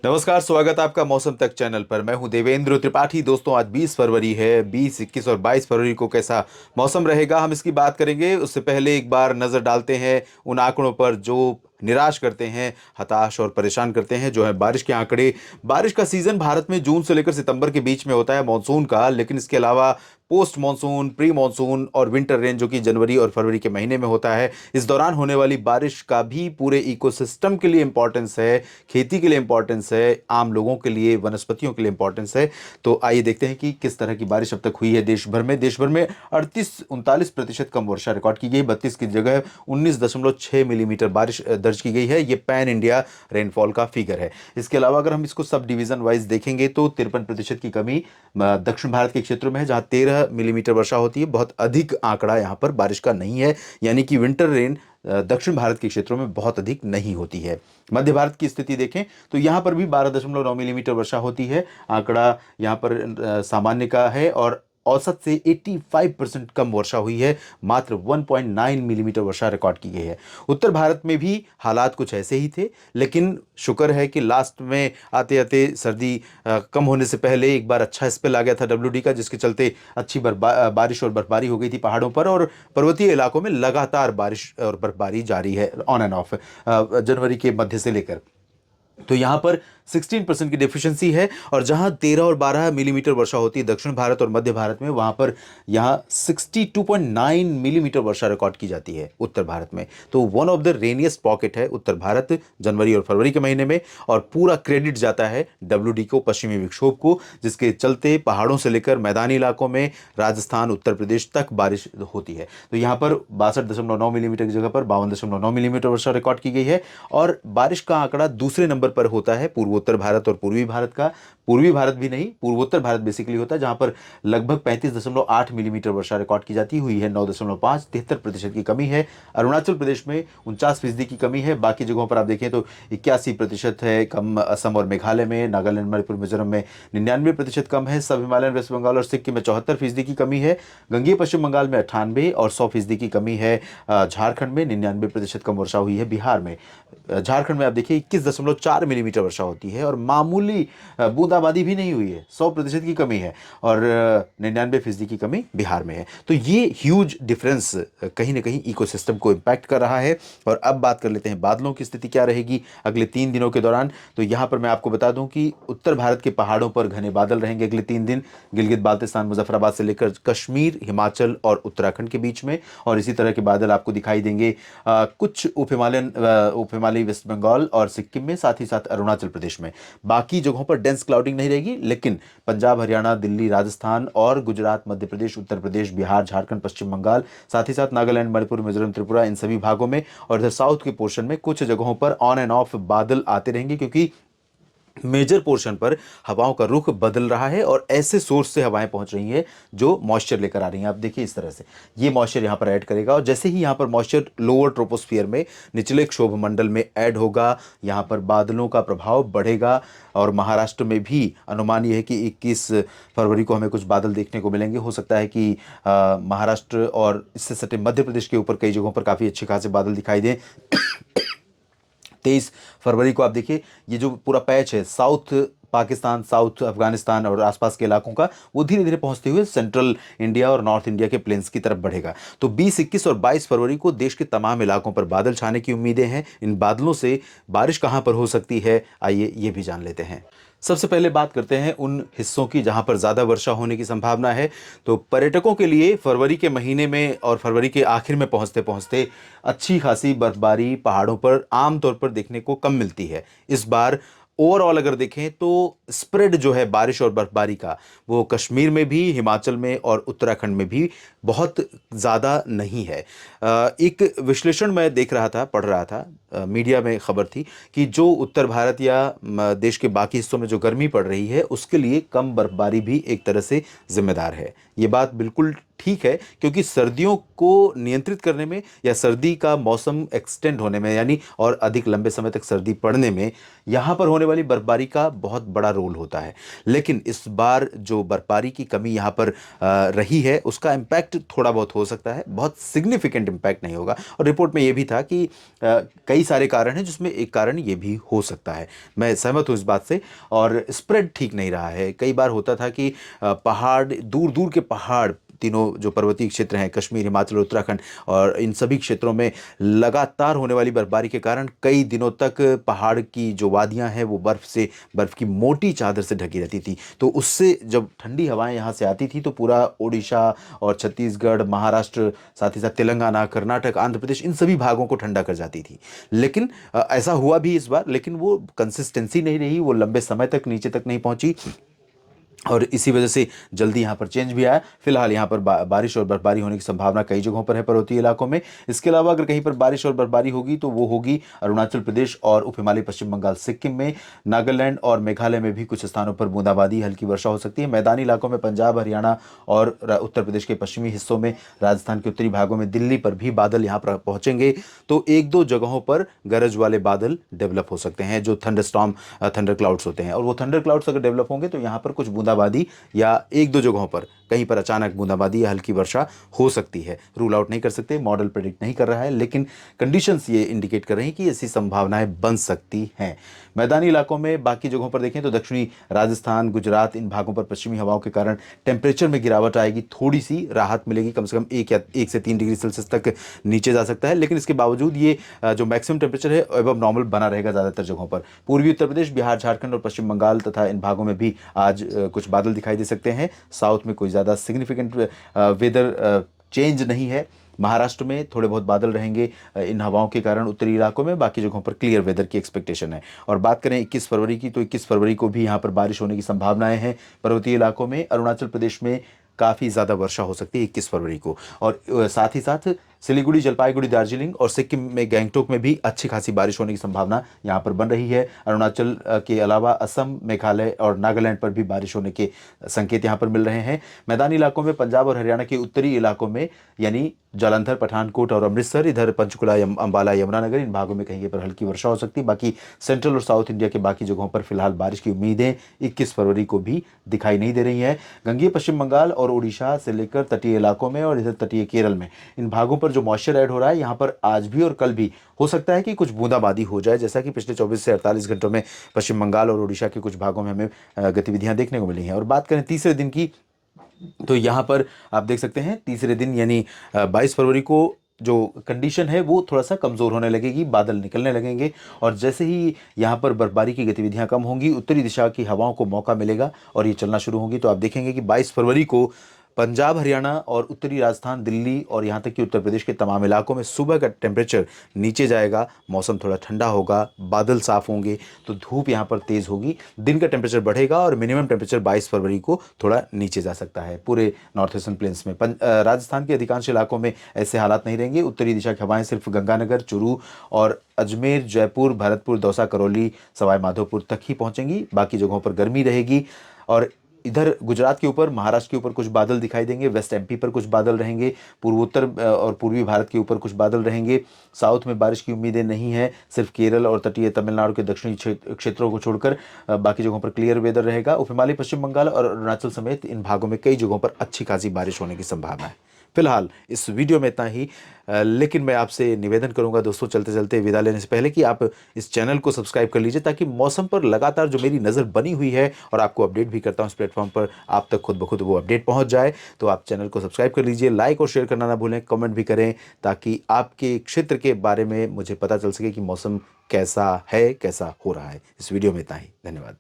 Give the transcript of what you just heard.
नमस्कार, स्वागत है आपका मौसम तक चैनल पर। मैं हूं देवेंद्र त्रिपाठी। दोस्तों, आज 20 फरवरी है। 20, 21 और 22 फरवरी को कैसा मौसम रहेगा, हम इसकी बात करेंगे। उससे पहले एक बार नज़र डालते हैं उन आंकड़ों पर जो निराश करते हैं, हताश और परेशान करते हैं, जो है बारिश के आंकड़े। बारिश का सीजन भारत में जून से लेकर सितंबर के बीच में होता है, मानसून का। लेकिन इसके अलावा पोस्ट मानसून, प्री मानसून और विंटर रेन जो कि जनवरी और फरवरी के महीने में होता है, इस दौरान होने वाली बारिश का भी पूरे इकोसिस्टम के लिए इंपॉर्टेंस है, खेती के लिए इंपॉर्टेंस है, आम लोगों के लिए, वनस्पतियों के लिए इंपॉर्टेंस है। तो आइए देखते हैं कि किस तरह की बारिश अब तक हुई है देश भर में 38-39% कम वर्षा रिकॉर्ड की गई। 32 की जगह 19.6 मिलीमीटर बारिश दर्ज की गई है। ये पैन इंडिया रेनफॉल का फिगर है। इसके अलावा अगर हम इसको सब डिवीजन वाइज देखेंगे तो 53% की कमी दक्षिण भारत के क्षेत्रों में है, जहां 13 मिलीमीटर वर्षा होती है। बहुत अधिक आंकड़ा यहां पर बारिश का नहीं है, यानी कि विंटर रेन दक्षिण भारत के क्षेत्रों में बहुत अधिक नहीं होती है। मध्य भारत की स्थिति देखें तो यहां पर भी 12.9 मिलीमीटर वर्षा होती है। आंकड़ा यहां पर सामान्य का है और औसत से 85% कम वर्षा हुई है। मात्र 1.9 मिलीमीटर वर्षा रिकॉर्ड की गई है। उत्तर भारत में भी हालात कुछ ऐसे ही थे, लेकिन शुक्र है कि लास्ट में आते आते सर्दी कम होने से पहले एक बार अच्छा स्पेल आ गया था WD का, जिसके चलते अच्छी बारिश और बर्फबारी हो गई थी पहाड़ों पर, और पर्वतीय इलाकों में लगातार बारिश और बर्फबारी जारी है, ऑन एंड ऑफ, जनवरी के मध्य से लेकर। तो यहां पर 16% की डेफिशिएंसी है, और जहां 13 और 12 मिलीमीटर वर्षा होती है दक्षिण भारत और मध्य भारत में, वहां पर यहां 62.9 मिलीमीटर वर्षा रिकॉर्ड की जाती है उत्तर भारत में। तो वन ऑफ द रेनियस्ट पॉकेट है उत्तर भारत जनवरी और फरवरी के महीने में, और पूरा क्रेडिट जाता है WD को, पश्चिमी विक्षोभ को, जिसके चलते पहाड़ों से लेकर मैदानी इलाकों में राजस्थान, उत्तर प्रदेश तक बारिश होती है। तो यहां पर 62.9 मिलीमीटर की जगह पर 52.9 मिलीमीटर वर्षा रिकॉर्ड की गई है। और बारिश का आंकड़ा दूसरे नंबर पर होता है पूर्वोत्तर भारत और पूर्वी भारत का। पूर्वी भारत भी नहीं, पूर्वोत्तर भारत बेसिकली होता है, जहां पर लगभग 35.8 मिलीमीटर वर्षा रिकॉर्ड की जाती हुई है। 9.5, 73% की कमी है। अरुणाचल प्रदेश में 49% की कमी है। बाकी जगहों पर आप देखें तो 81% है कम। असम और मेघालय में, नागालैंड, मणिपुर, मिजोरम में 99% कम है। सब हिमालयन, वेस्ट बंगाल और सिक्किम में 74% की कमी है। गंगीय पश्चिम बंगाल में 98 और 100% की कमी है। झारखंड में 99% कम वर्षा हुई है। बिहार में, झारखंड में आप देखिए 21.4 मिलीमीटर वर्षा होती है, और मामूली बूंदाबांदी भी नहीं हुई है। 100% की कमी है, और 99% की कमी बिहार में है। तो ये ह्यूज डिफरेंस कहीं ना कहीं इकोसिस्टम को इम्पैक्ट कर रहा है। और अब बात कर लेते हैं बादलों की स्थिति क्या रहेगी अगले 3 दिनों के दौरान। तो यहाँ पर मैं आपको बता दूं कि उत्तर भारत के पहाड़ों पर घने बादल रहेंगे अगले 3 दिन, गिलगित बाल्टिस्तान, मुजफ्फराबाद से लेकर कश्मीर, हिमाचल और उत्तराखंड के बीच में। और इसी तरह के बादल आपको दिखाई देंगे कुछ उप हिमालयी वेस्ट बंगाल और सिक्किम में, साथ ही साथ अरुणाचल प्रदेश में। बाकी जगहों पर डेंस क्लाउडिंग नहीं रहेगी, लेकिन पंजाब, हरियाणा, दिल्ली, राजस्थान और गुजरात, मध्य प्रदेश, उत्तर प्रदेश, बिहार, झारखंड, पश्चिम बंगाल, साथ ही साथ नागालैंड, मणिपुर, मिजोरम, त्रिपुरा, इन सभी भागों में और इधर साउथ के पोर्शन में कुछ जगहों पर ऑन एंड ऑफ बादल आते रहेंगे, क्योंकि मेजर पोर्शन पर हवाओं का रुख बदल रहा है और ऐसे सोर्स से हवाएं पहुंच रही हैं जो मॉइस्चर लेकर आ रही हैं। आप देखिए इस तरह से ये मॉइस्चर यहां पर ऐड करेगा, और जैसे ही यहां पर मॉइस्चर लोअर ट्रोपोस्फियर में, निचले क्षोभ मंडल में ऐड होगा, यहां पर बादलों का प्रभाव बढ़ेगा। और महाराष्ट्र में भी अनुमान यह है कि 21 फरवरी को हमें कुछ बादल देखने को मिलेंगे। हो सकता है कि महाराष्ट्र और इससे सटे मध्य प्रदेश के ऊपर कई जगहों पर काफ़ी अच्छे खासे बादल दिखाई दें। 23 फरवरी को आप देखिए ये जो पूरा पैच है साउथ पाकिस्तान, साउथ अफगानिस्तान और आसपास के इलाकों का, वो धीरे धीरे पहुंचते हुए सेंट्रल इंडिया और नॉर्थ इंडिया के प्लेन्स की तरफ बढ़ेगा। तो 20, 21 और 22 फरवरी को देश के तमाम इलाकों पर बादल छाने की उम्मीदें हैं। इन बादलों से बारिश कहां पर हो सकती है, आइए ये भी जान लेते हैं। सबसे पहले बात करते हैं उन हिस्सों की जहां पर ज़्यादा वर्षा होने की संभावना है। तो पर्यटकों के लिए फरवरी के महीने में और फरवरी के आखिर में पहुंचते पहुंचते अच्छी खासी बर्फबारी पहाड़ों पर आमतौर पर देखने को कम मिलती है। इस बार ओवरऑल अगर देखें तो स्प्रेड जो है बारिश और बर्फबारी का, वो कश्मीर में भी, हिमाचल में और उत्तराखंड में भी बहुत ज़्यादा नहीं है। एक विश्लेषण मैं देख रहा था, पढ़ रहा था, मीडिया में खबर थी कि जो उत्तर भारत या देश के बाकी हिस्सों में जो गर्मी पड़ रही है, उसके लिए कम बर्फबारी भी एक तरह से जिम्मेदार है। ये बात बिल्कुल ठीक है, क्योंकि सर्दियों को नियंत्रित करने में या सर्दी का मौसम एक्सटेंड होने में, यानी और अधिक लंबे समय तक सर्दी पड़ने में, यहाँ पर होने वाली बर्फबारी का बहुत बड़ा रोल होता है। लेकिन इस बार जो बर्फबारी की कमी यहाँ पर रही है, उसका इम्पैक्ट थोड़ा बहुत हो सकता है, बहुत सिग्निफिकेंट इम्पैक्ट नहीं होगा। और रिपोर्ट में ये भी था कि कई सारे कारण हैं, जिसमें एक कारण ये भी हो सकता है। मैं सहमत हूँ इस बात से। और स्प्रेड ठीक नहीं रहा है। कई बार होता था कि पहाड़, दूर दूर के पहाड़, तीनों जो पर्वतीय क्षेत्र हैं, कश्मीर, हिमाचल, उत्तराखंड, और इन सभी क्षेत्रों में लगातार होने वाली बर्फबारी के कारण कई दिनों तक पहाड़ की जो वादियां हैं वो बर्फ की मोटी चादर से ढकी रहती थी। तो उससे जब ठंडी हवाएं यहाँ से आती थी तो पूरा ओडिशा और छत्तीसगढ़, महाराष्ट्र, साथ ही साथ तेलंगाना, कर्नाटक, आंध्र प्रदेश, इन सभी भागों को ठंडा कर जाती थी। लेकिन ऐसा हुआ भी इस बार, लेकिन वो कंसिस्टेंसी नहीं रही, वो लंबे समय तक नीचे तक नहीं पहुंची, और इसी वजह से जल्दी यहाँ पर चेंज भी आया। फिलहाल यहाँ पर बारिश और बर्फबारी होने की संभावना कई जगहों पर है पर्वतीय इलाकों में। इसके अलावा अगर कहीं पर बारिश और बर्फबारी होगी तो वो होगी अरुणाचल प्रदेश और उप हिमालय पश्चिम बंगाल, सिक्किम में। नागालैंड और मेघालय में भी कुछ स्थानों पर बूंदाबांदी, हल्की वर्षा हो सकती है। मैदानी इलाकों में पंजाब, हरियाणा और उत्तर प्रदेश के पश्चिमी हिस्सों में, राजस्थान के उत्तरी भागों में, दिल्ली पर भी बादल यहाँ पर पहुंचेंगे। तो एक दो जगहों पर गरज वाले बादल डेवलप हो सकते हैं, जो थंडरस्टॉर्म, थंडर क्लाउड्स होते हैं। और वो थंडर क्लाउड्स अगर डेवलप होंगे तो यहाँ पर कुछ बूंदाबांदी या एक दो जगहों पर कहीं पर अचानक बूंदाबांदी या हल्की वर्षा हो सकती है। रूल आउट नहीं कर सकते, मॉडल प्रेडिक्ट नहीं कर रहा है, लेकिन कंडीशंस ये इंडिकेट कर रही हैं कि ऐसी संभावनाएं बन सकती हैं। मैदानी इलाकों में बाकी जगहों पर देखें तो दक्षिणी राजस्थान, गुजरात, इन भागों पर पश्चिमी हवाओं के कारण टेम्परेचर में गिरावट आएगी, थोड़ी सी राहत मिलेगी, कम से कम 1 से 3 डिग्री सेल्सियस तक नीचे जा सकता है। लेकिन इसके बावजूद ये जो मैक्सिमम टेम्परेचर है एबव नॉर्मल बना रहेगा ज़्यादातर जगहों पर। पूर्वी उत्तर प्रदेश, बिहार, झारखंड और पश्चिम बंगाल तथा इन भागों में भी आज कुछ बादल दिखाई दे सकते हैं। साउथ में कोई ज़्यादा सिग्निफिकेंट वेदर चेंज नहीं है। महाराष्ट्र में थोड़े बहुत बादल रहेंगे इन हवाओं के कारण उत्तरी इलाकों में, बाकी जगहों पर क्लियर वेदर की एक्सपेक्टेशन है। और बात करें 21 फरवरी की, तो 21 फरवरी को भी यहाँ पर बारिश होने की संभावनाएं हैं पर्वतीय इलाकों में। अरुणाचल प्रदेश में काफ़ी ज़्यादा वर्षा हो सकती है 21 फरवरी को। और साथ ही साथ सिलीगुड़ी, जलपाईगुड़ी, दार्जिलिंग और सिक्किम में गैंगटोक में भी अच्छी खासी बारिश होने की संभावना यहाँ पर बन रही है। अरुणाचल के अलावा असम, मेघालय और नागालैंड पर भी बारिश होने के संकेत यहाँ पर मिल रहे हैं। मैदानी इलाकों में पंजाब और हरियाणा के उत्तरी इलाकों में, यानी जालंधर, पठानकोट और अमृतसर, इधर पंचकुला, अंबाला, यमुनानगर, इन भागों में कहीं पर हल्की वर्षा हो सकती है। बाकी सेंट्रल और साउथ इंडिया के बाकी जगहों पर फिलहाल बारिश की उम्मीदें 21 फरवरी को भी दिखाई नहीं दे रही हैं। गंगीय पश्चिम बंगाल और उड़ीसा से लेकर तटीय इलाकों में और इधर तटीय केरल में, इन भागों पर जो मॉइस्चर ऐड हो रहा है, यहाँ पर आज भी और कल भी हो सकता है कि कुछ बूंदाबांदी हो जाए, जैसा कि पिछले 24 से 48 घंटों में पश्चिम बंगाल और उड़ीसा के कुछ भागों में हमें गतिविधियां देखने को मिली हैं। और बात करें तीसरे दिन की, तो यहाँ पर आप देख सकते हैं तीसरे दिन यानी 22 फरवरी को जो कंडीशन है वो थोड़ा सा कमज़ोर होने लगेगी, बादल निकलने लगेंगे। और जैसे ही यहाँ पर बर्फबारी की गतिविधियाँ कम होंगी, उत्तरी दिशा की हवाओं को मौका मिलेगा और ये चलना शुरू होंगी। तो आप देखेंगे कि 22 फरवरी को पंजाब, हरियाणा और उत्तरी राजस्थान, दिल्ली और यहाँ तक कि उत्तर प्रदेश के तमाम इलाकों में सुबह का टेम्परेचर नीचे जाएगा, मौसम थोड़ा ठंडा होगा, बादल साफ होंगे, तो धूप यहाँ पर तेज़ होगी, दिन का टेम्परेचर बढ़ेगा और मिनिमम टेम्परेचर 22 फरवरी को थोड़ा नीचे जा सकता है पूरे नॉर्थ ईस्टर्न प्लेन्स में। राजस्थान के अधिकांश इलाकों में ऐसे हालात नहीं रहेंगे। उत्तरी दिशा की हवाएं सिर्फ गंगानगर, चूरू और अजमेर, जयपुर, भरतपुर, दौसा, करौली, सवाई माधोपुर तक ही पहुँचेंगी, बाकी जगहों पर गर्मी रहेगी। और इधर गुजरात के ऊपर, महाराष्ट्र के ऊपर कुछ बादल दिखाई देंगे, वेस्ट एमपी पर कुछ बादल रहेंगे, पूर्वोत्तर और पूर्वी भारत के ऊपर कुछ बादल रहेंगे। साउथ में बारिश की उम्मीदें नहीं है, सिर्फ केरल और तटीय तमिलनाडु के दक्षिणी क्षेत्रों को छोड़कर बाकी जगहों पर क्लियर वेदर रहेगा। उप हिमालय पश्चिम बंगाल और अरुणाचल समेत इन भागों में कई जगहों पर अच्छी खासी बारिश होने की संभावना है। फिलहाल इस वीडियो में इतना ही, लेकिन मैं आपसे निवेदन करूंगा दोस्तों, चलते चलते विदा लेने से पहले, कि आप इस चैनल को सब्सक्राइब कर लीजिए, ताकि मौसम पर लगातार जो मेरी नज़र बनी हुई है और आपको अपडेट भी करता हूं इस प्लेटफॉर्म पर, आप तक खुद ब खुद वो अपडेट पहुंच जाए। तो आप चैनल को सब्सक्राइब कर लीजिए, लाइक और शेयर करना ना भूलें, कमेंट भी करें, ताकि आपके क्षेत्र के बारे में मुझे पता चल सके कि मौसम कैसा है, कैसा हो रहा है। इस वीडियो में इतना ही, धन्यवाद।